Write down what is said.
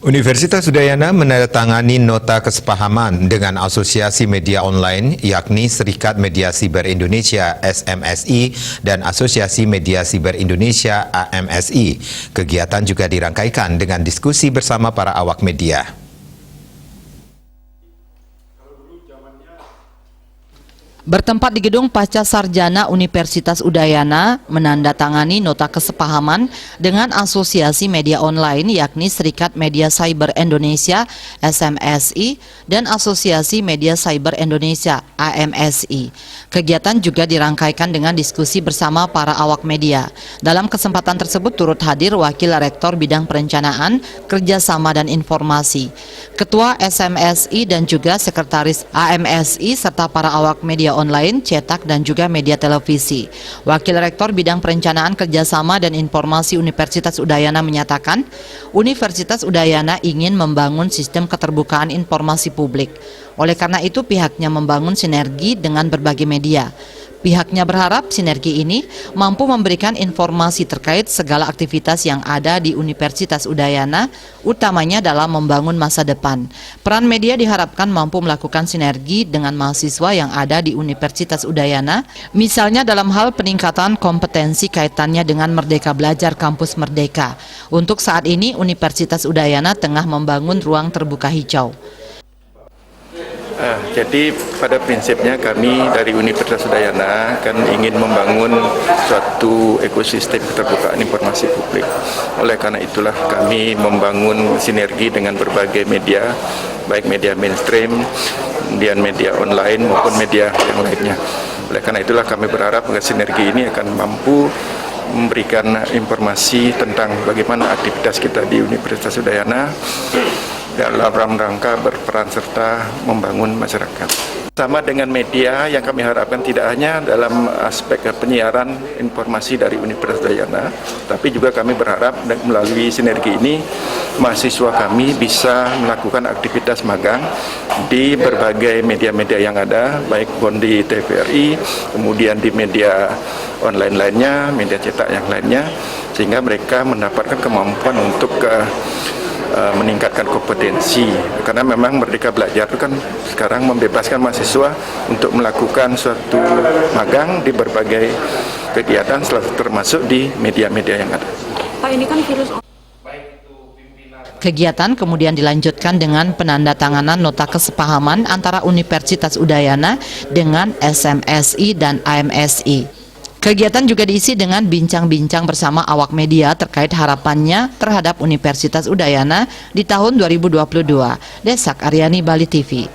Universitas Udayana menandatangani nota kesepahaman dengan Asosiasi Media Online yakni Serikat Media Siber Indonesia (SMSI) dan Asosiasi Media Siber Indonesia (AMSI). Kegiatan juga dirangkaikan dengan diskusi bersama para awak media. Bertempat di Gedung Pasca Sarjana Universitas Udayana menandatangani nota kesepahaman dengan Asosiasi Media Online yakni Serikat Media Cyber Indonesia (SMSI) dan Asosiasi Media Cyber Indonesia (AMSI). Kegiatan juga dirangkaikan dengan diskusi bersama para awak media. Dalam kesempatan tersebut turut hadir Wakil Rektor Bidang Perencanaan, Kerjasama dan Informasi, Ketua SMSI dan juga Sekretaris AMSI serta para awak media online, cetak dan juga media televisi. Wakil Rektor Bidang Perencanaan, Kerjasama dan Informasi Universitas Udayana menyatakan, Universitas Udayana ingin membangun sistem keterbukaan informasi publik. Oleh karena itu pihaknya membangun sinergi dengan berbagai media. Pihaknya berharap sinergi ini mampu memberikan informasi terkait segala aktivitas yang ada di Universitas Udayana, utamanya dalam membangun masa depan. Peran media diharapkan mampu melakukan sinergi dengan mahasiswa yang ada di Universitas Udayana, misalnya dalam hal peningkatan kompetensi kaitannya dengan Merdeka Belajar Kampus Merdeka. Untuk saat ini, Universitas Udayana tengah membangun ruang terbuka hijau. Jadi pada prinsipnya kami dari Universitas Udayana kan ingin membangun suatu ekosistem keterbukaan informasi publik. Oleh karena itulah kami membangun sinergi dengan berbagai media, baik media mainstream, kemudian media online maupun media yang lainnya. Oleh karena itulah kami berharap bahwa sinergi ini akan mampu memberikan informasi tentang bagaimana aktivitas kita di Universitas Udayana dalam rangka berperan serta membangun masyarakat. Sama dengan media yang kami harapkan tidak hanya dalam aspek penyiaran informasi dari Universitas Udayana, tapi juga kami berharap melalui sinergi ini mahasiswa kami bisa melakukan aktivitas magang di berbagai media-media yang ada, baik pun di TVRI, kemudian di media online lainnya, media cetak yang lainnya, sehingga mereka mendapatkan kemampuan untuk meningkatkan kompetensi, karena memang Merdeka Belajar itu kan sekarang membebaskan mahasiswa untuk melakukan suatu magang di berbagai kegiatan, termasuk di media-media yang ada. Pak, ini kan virus. Kegiatan kemudian dilanjutkan dengan penandatanganan nota kesepahaman antara Universitas Udayana dengan SMSI dan AMSI. Kegiatan juga diisi dengan bincang-bincang bersama awak media terkait harapannya terhadap Universitas Udayana di tahun 2022. Desak Aryani, Bali TV.